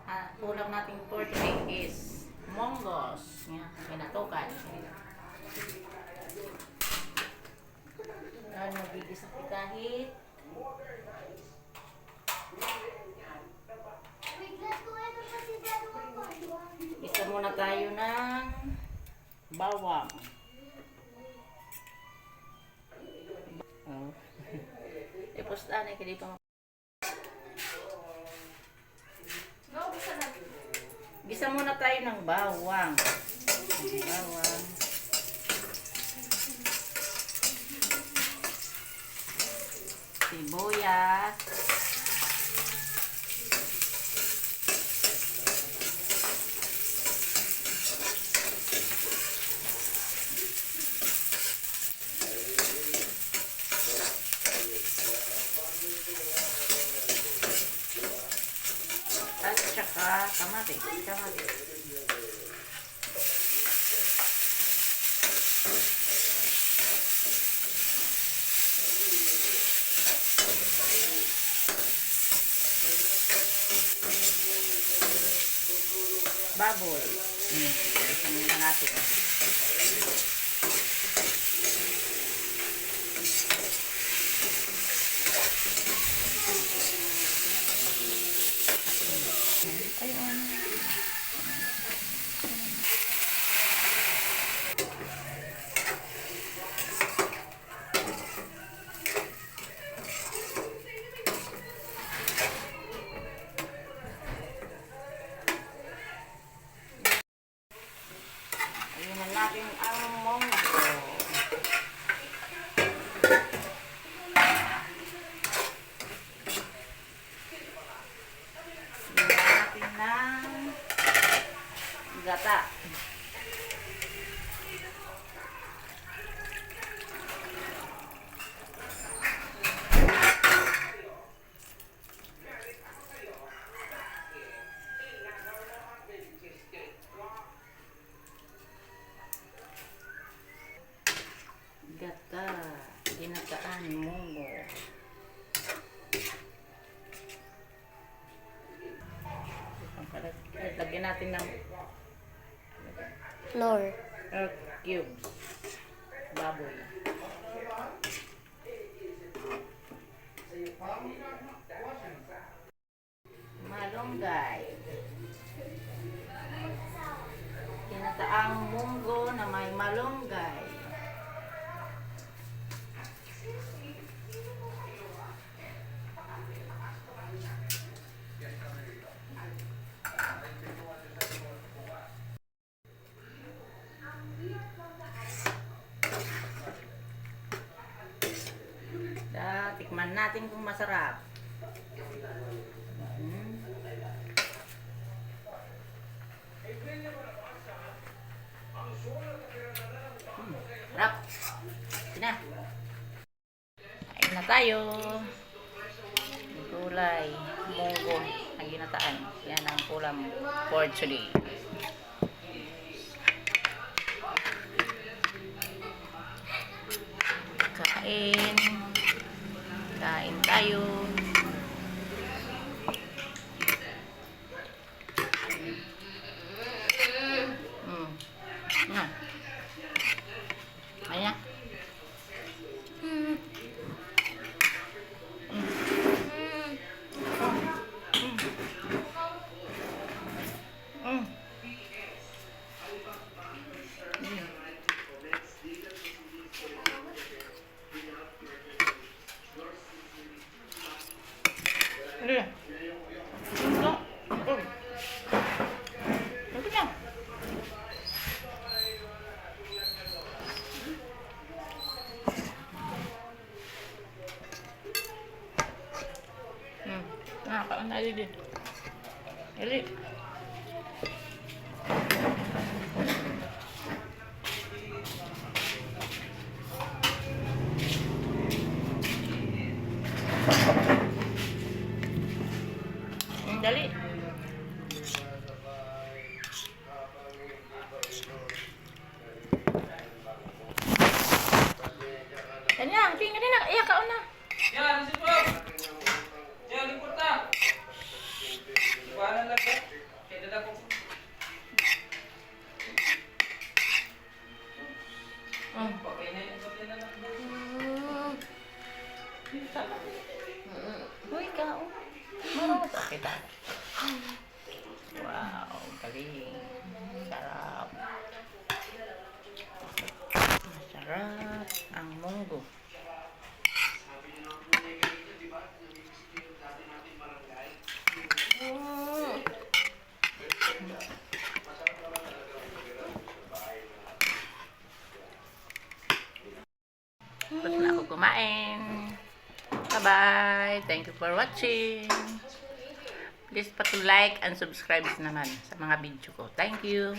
Ulam natin for today is monggos. Yan, pinatukan. Magigis sa kahit. Isa muna tayo ng bawang. Ipostaan ay kaya pa. Gisa muna tayo ng bawang. Bawang. Sibuyas. At saka kamatis. Baboy. Isa muna natin. Ayun. Ayun na natin ang monggo. Ayun natin ng gata. Gata, ginataan monggo. Lagyan natin ng flour. cubes. Baboy. Malunggay. Ginataang munggo na may malunggay. Tikman natin kung masarap. Sarap. Sina. Kain na tayo. Gulay, munggo, ang ginataan. Yan ang ulam for today. Kain. Kain tayo. Ayan. Kain na din. Eli. Dali. Kanya, tingnan na. Iya ka una. Ya, nasi po. Ya, lipat na. Buwanan lang yan. Kaya na ko. Okay na yun. Okay na lang. Uy, kao. Marunong sa kita. Wow, galing. Sarap. Masarap ang munggo. Tapos na ako kumain. Bye-bye. Thank you for watching. Please like and subscribe naman sa mga video ko. Thank you.